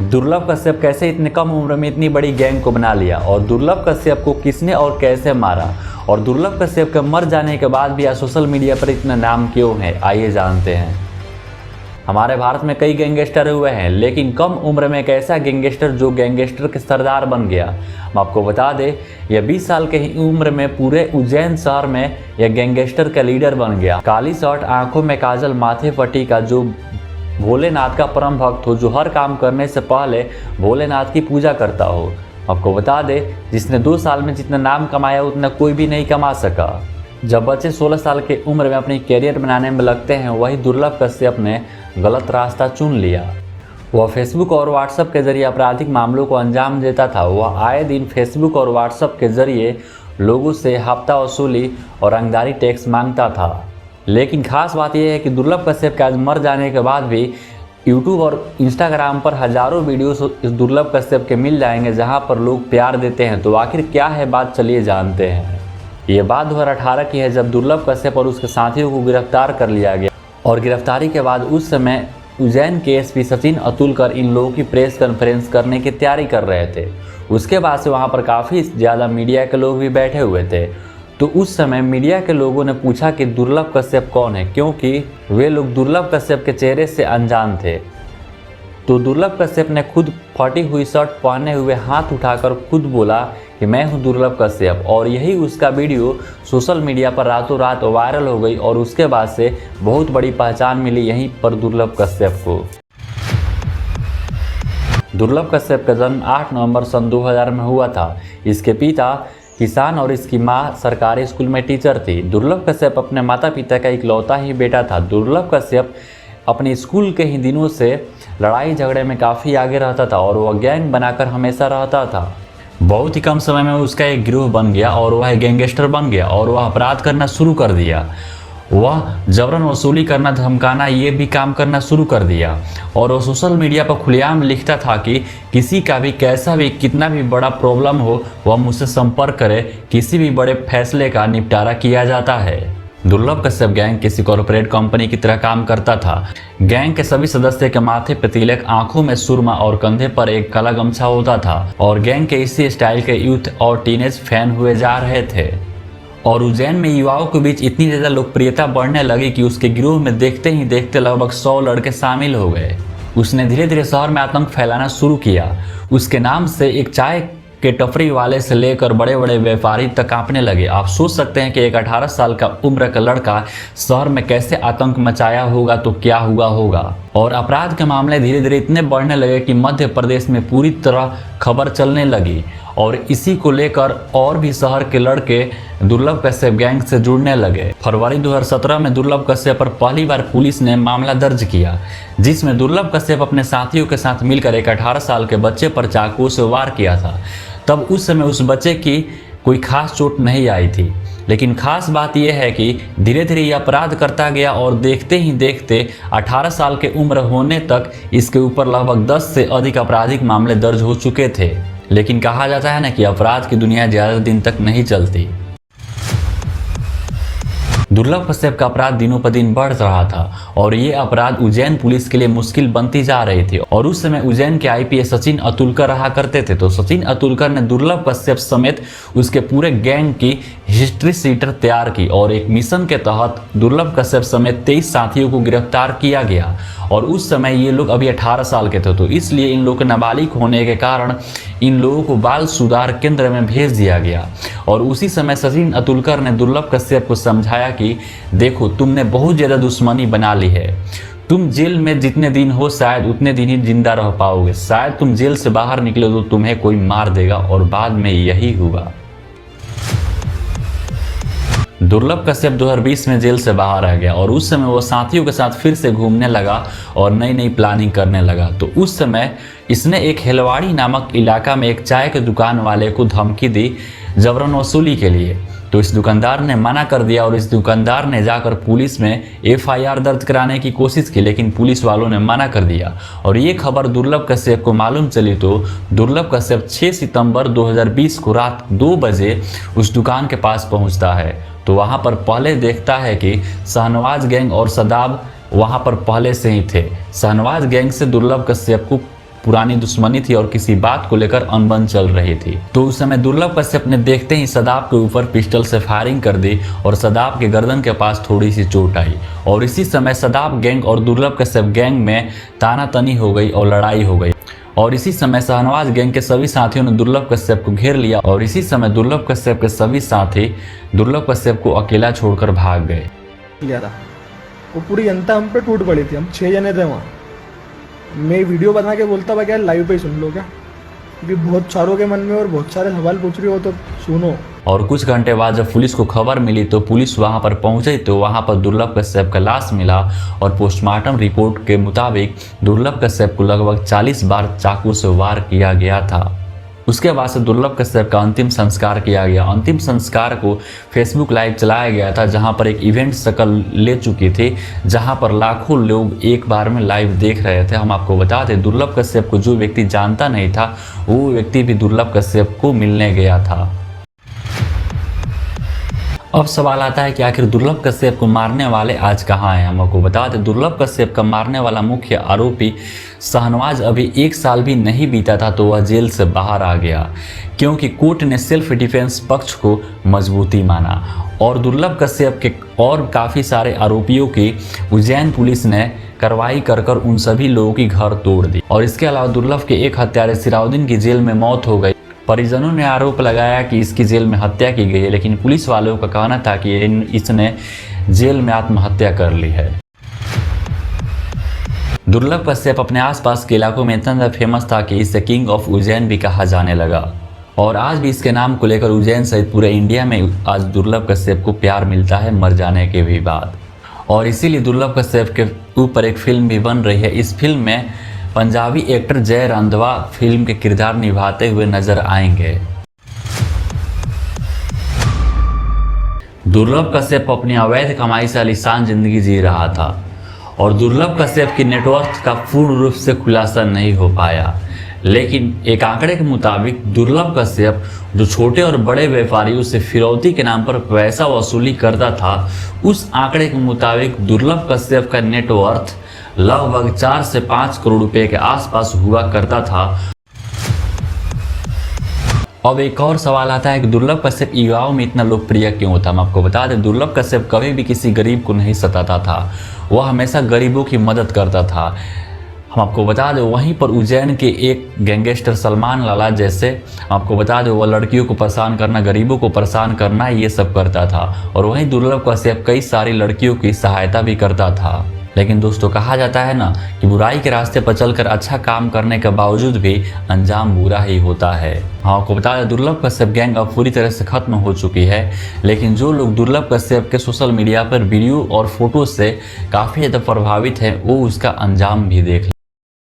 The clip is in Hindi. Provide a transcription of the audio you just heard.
दुर्लभ कश्यप कैसे इतने कम उम्र में इतनी बड़ी गैंग को बना लिया और दुर्लभ कश्यप को किसने और कैसे मारा और दुर्लभ कश्यप के मर जाने के बाद भी आज सोशल मीडिया पर इतना नाम क्यों है, आइए जानते हैं। हमारे भारत में कई गैंगस्टर हुए हैं, लेकिन कम उम्र में एक ऐसा गैंगस्टर जो गैंगस्टर के सरदार बन गया। हम आपको बता दें, यह 20 साल के ही उम्र में पूरे उज्जैन शहर में यह गैंगस्टर का लीडर बन गया। काली शर्ट, आंखों में काजल, माथे पट्टी का जो भोलेनाथ का परम भक्त हो, जो हर काम करने से पहले भोलेनाथ की पूजा करता हो। आपको बता दें, जिसने 2 साल में जितना नाम कमाया उतना कोई भी नहीं कमा सका। जब बच्चे 16 साल की उम्र में अपनी कैरियर बनाने में लगते हैं, वही दुर्लभ कश्यप ने गलत रास्ता चुन लिया। वह फेसबुक और व्हाट्सएप के जरिए आपराधिक मामलों को अंजाम देता था। वह आए दिन फेसबुक और व्हाट्सएप के जरिए लोगों से हफ्ता वसूली और रंगदारी टैक्स मांगता था। लेकिन खास बात यह है कि दुर्लभ कश्यप के आज मर जाने के बाद भी यूट्यूब और इंस्टाग्राम पर हजारों वीडियोस इस दुर्लभ कश्यप के मिल जाएंगे, जहां पर लोग प्यार देते हैं। तो आखिर क्या है बात, चलिए जानते हैं। ये बात 2018 की है, जब दुर्लभ कश्यप और उसके साथियों को गिरफ्तार कर लिया गया और गिरफ्तारी के बाद उस समय उज्जैन के एसपी सचिन अतुलकर इन लोगों की प्रेस कॉन्फ्रेंस करने की तैयारी कर रहे थे। उसके बाद से वहाँ पर काफ़ी ज़्यादा मीडिया के लोग भी बैठे हुए थे। तो उस समय मीडिया के लोगों ने पूछा कि दुर्लभ कश्यप कौन है, क्योंकि वे लोग दुर्लभ कश्यप के चेहरे से अनजान थे। तो दुर्लभ कश्यप ने खुद फटी हुई शर्ट पहने हुए हाथ उठाकर खुद बोला कि मैं हूं दुर्लभ कश्यप, और यही उसका वीडियो सोशल मीडिया पर रातों रात वायरल हो गई और उसके बाद से बहुत बड़ी पहचान मिली यहीं पर दुर्लभ कश्यप को। दुर्लभ कश्यप का जन्म 8 नवंबर सन 2000 में हुआ था। इसके पिता किसान और इसकी मां सरकारी स्कूल में टीचर थी। दुर्लभ कश्यप अपने माता पिता का इकलौता ही बेटा था। दुर्लभ कश्यप अपने स्कूल के ही दिनों से लड़ाई झगड़े में काफ़ी आगे रहता था और वह गैंग बनाकर हमेशा रहता था। बहुत ही कम समय में उसका एक गिरोह बन गया और वह गैंगस्टर बन गया और वह अपराध करना शुरू कर दिया। वह जबरन वसूली करना, धमकाना, ये भी काम करना शुरू कर दिया और वो सोशल मीडिया पर खुलेआम लिखता था कि किसी का भी कैसा भी कितना भी बड़ा प्रॉब्लम हो वह मुझसे संपर्क करे, किसी भी बड़े फैसले का निपटारा किया जाता है। दुर्लभ कश्यप गैंग किसी कॉर्पोरेट कंपनी की तरह काम करता था। गैंग के सभी सदस्य के माथे पे तिलक, आंखों में सुरमा और कंधे पर एक काला गमछा होता था और गैंग के इसी स्टाइल के यूथ और टीनेज फैन हुए जा रहे थे और उज्जैन में युवाओं के बीच इतनी ज़्यादा लोकप्रियता बढ़ने लगी कि उसके गिरोह में देखते ही देखते लगभग 100 लड़के शामिल हो गए। उसने धीरे धीरे शहर में आतंक फैलाना शुरू किया। उसके नाम से एक चाय के टपरी वाले से लेकर बड़े बड़े व्यापारी तक कांपने लगे। आप सोच सकते हैं कि एक 18 साल का उम्र का लड़का शहर में कैसे आतंक मचाया होगा, तो क्या हुआ होगा। और अपराध के मामले धीरे धीरे इतने बढ़ने लगे कि मध्य प्रदेश में पूरी तरह खबर चलने लगी और इसी को लेकर और भी शहर के लड़के दुर्लभ कश्यप गैंग से जुड़ने लगे। फरवरी 2017 में दुर्लभ कश्यप पर पहली बार पुलिस ने मामला दर्ज किया, जिसमें दुर्लभ कश्यप अपने साथियों के साथ मिलकर एक 18 साल के बच्चे पर चाकू से वार किया था। तब उस समय उस बच्चे की कोई खास चोट नहीं आई थी, लेकिन खास बात यह है कि धीरे धीरे यह अपराध करता गया और देखते ही देखते 18 साल के उम्र होने तक इसके ऊपर लगभग 10 से अधिक आपराधिक मामले दर्ज हो चुके थे। लेकिन कहा जाता है ना कि अपराध की दुनिया ज़्यादा दिन तक नहीं चलती। दुर्लभ कश्यप का अपराध दिनों पर दिन बढ़ रहा था और ये अपराध उज्जैन पुलिस के लिए मुश्किल बनती जा रही थी और उस समय उज्जैन के आईपीएस सचिन अतुलकर रहा करते थे। तो सचिन अतुलकर ने दुर्लभ कश्यप समेत उसके पूरे गैंग की हिस्ट्री शीटर तैयार की और एक मिशन के तहत दुर्लभ कश्यप समेत 23 साथियों को गिरफ्तार किया गया और उस समय ये लोग अभी 18 साल के थे। तो इसलिए इन लोगों के नाबालिग होने के कारण इन लोगों को बाल सुधार केंद्र में भेज दिया गया और उसी समय सचिन अतुलकर ने दुर्लभ कश्यप को समझाया कि देखो, तुमने बहुत ज़्यादा दुश्मनी बना ली है। तुम जेल में जितने दिन हो शायद उतने दिन ही जिंदा रह पाओगे। शायद तुम जेल से बाहर निकले तो तुम्हें कोई मार देगा और बाद में यही हुआ। दुर्लभ कश्यप 2020 में जेल से बाहर आ गया और उस समय वो साथियों के साथ फिर से घूमने लगा और नई नई प्लानिंग करने लगा। तो उस समय इसने एक हेलवाड़ी नामक इलाका में एक चाय के दुकान वाले को धमकी दी जबरन वसूली के लिए। तो इस दुकानदार ने मना कर दिया और इस दुकानदार ने जाकर पुलिस में एफआईआर दर्ज कराने की कोशिश की, लेकिन पुलिस वालों ने मना कर दिया और ये खबर दुर्लभ कश्यप को मालूम चली। तो दुर्लभ कश्यप 6 सितंबर 2020 को रात 2 बजे उस दुकान के पास पहुंचता है। तो वहां पर पहले देखता है कि शाहनवाज गैंग और सदाब वहां पर पहले से ही थे। शाहनवाज गैंग से दुर्लभ कश्यप को पुरानी दुश्मनी थी और किसी बात को लेकर अनबन चल रही थी। तो उस समय दुर्लभ कश्यप ने देखते ही सदाब के ऊपर पिस्टल से फायरिंग कर दी और सदाब के गर्दन के पास थोड़ी सी चोट आई और इसी समय सदाब गैंग और दुर्लभ कश्यप गैंग में तानातनी हो गई और लड़ाई हो गई और इसी समय शाहनवाज गैंग के सभी साथियों ने दुर्लभ कश्यप को घेर लिया और इसी समय दुर्लभ कश्यप के सभी साथी दुर्लभ कश्यप को अकेला छोड़कर भाग गए। लिया था वो पूरी जनता हम पे टूट पड़ी थी। हम 6 जने थे वहाँ। मैं वीडियो बना के बोलता भाई क्या लाइव पे ही सुन लो क्या, क्योंकि बहुत सारों के मन में और बहुत सारे सवाल पूछ रही हो तो सुनो। और कुछ घंटे बाद जब पुलिस को खबर मिली तो पुलिस वहां पर पहुंची तो वहां पर दुर्लभ कश्यप का लाश मिला और पोस्टमार्टम रिपोर्ट के मुताबिक दुर्लभ कश्यप को लगभग 40 बार चाकू से वार किया गया था। उसके बाद से दुर्लभ कश्यप का अंतिम संस्कार किया गया। अंतिम संस्कार को फेसबुक लाइव चलाया गया था, जहां पर एक इवेंट शक्ल ले चुकी थी, जहां पर लाखों लोग एक बार में लाइव देख रहे थे। हम आपको बता दें दुर्लभ कश्यप को जो व्यक्ति जानता नहीं था वो व्यक्ति भी दुर्लभ कश्यप को मिलने गया था। अब सवाल आता है कि आखिर दुर्लभ कश्यप को मारने वाले आज कहाँ हैं। हम आपको बता दें दुर्लभ कश्यप का मारने वाला मुख्य आरोपी शाहनवाज अभी 1 साल भी नहीं बीता था तो वह जेल से बाहर आ गया, क्योंकि कोर्ट ने सेल्फ डिफेंस पक्ष को मजबूती माना और दुर्लभ कश्यप के और काफ़ी सारे आरोपियों की उज्जैन पुलिस ने कार्रवाई कर उन सभी लोगों की घर तोड़ दी। और इसके अलावा दुर्लभ के एक हत्यारे सिराउद्दीन की जेल में मौत हो गई। परिजनों ने आरोप लगाया कि इसकी जेल में हत्या की गई है, लेकिन पुलिस वालों का कहना था कि इसने जेल में आत्महत्या कर ली है। दुर्लभ कश्यप अपने आसपास के इलाकों में इतना फेमस था कि इसे किंग ऑफ उज्जैन भी कहा जाने लगा और आज भी इसके नाम को लेकर उज्जैन सहित पूरे इंडिया में आज दुर्लभ कश्यप को प्यार मिलता है मर जाने के भी बाद। और इसीलिए दुर्लभ कश्यप के ऊपर एक फिल्म भी बन रही है। इस फिल्म में पंजाबी एक्टर जय रंधावा फिल्म के किरदार निभाते हुए नजर आएंगे। दुर्लभ कश्यप अपनी अवैध कमाई से आलीशान जिंदगी जी रहा था और दुर्लभ कश्यप की नेटवर्थ का पूर्ण रूप से खुलासा नहीं हो पाया, लेकिन एक आंकड़े के मुताबिक दुर्लभ कश्यप जो छोटे और बड़े व्यापारियों से फिरौती के नाम पर पैसा वसूली करता था, उस आंकड़े के मुताबिक दुर्लभ कश्यप का नेटवर्थ लगभग 4 से 5 करोड़ रुपए के आसपास हुआ करता था। अब एक और सवाल आता है कि दुर्लभ कश्यप युवाओं में इतना लोकप्रिय क्यों था। हम आपको बता दें दुर्लभ कश्यप कभी भी किसी गरीब को नहीं सताता था, वह हमेशा गरीबों की मदद करता था। हम आपको बता दें वहीं पर उज्जैन के एक गैंगस्टर सलमान लाला जैसे आपको बता दें वह लड़कियों को परेशान करना, गरीबों को परेशान करना ये सब करता था और वहीं दुर्लभ कश्यप कई सारी लड़कियों की सहायता भी करता था। लेकिन दोस्तों कहा जाता है ना कि बुराई के रास्ते पर चलकर अच्छा काम करने के बावजूद भी अंजाम बुरा ही होता है। हाँ, आपको बता दें दुर्लभ कश्यप गैंग अब पूरी तरह से खत्म हो चुकी है, लेकिन जो लोग दुर्लभ कश्यप के सोशल मीडिया पर वीडियो और फोटो से काफ़ी ज़्यादा प्रभावित हैं वो उसका अंजाम भी देख